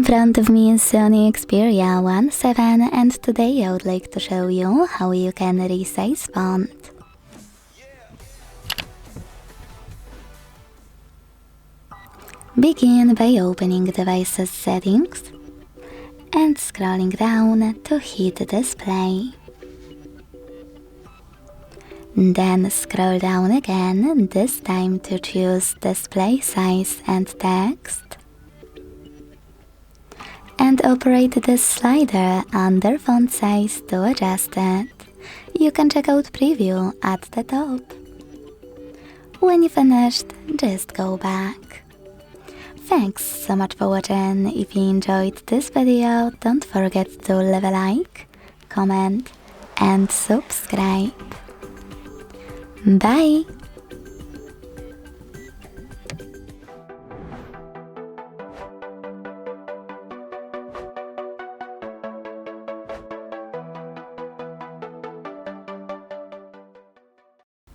front of me is SONY Xperia VII, and today I would like to show you how you can resize font. Begin by opening device's settings and scrolling down to hit display. Then scroll down again, this time to choose display size and text. And operate this slider under font size to adjust it. You can check out preview at the top. When you finished, just go back. Thanks so much for watching. If you enjoyed this video, don't forget to leave a like, comment and subscribe. Bye!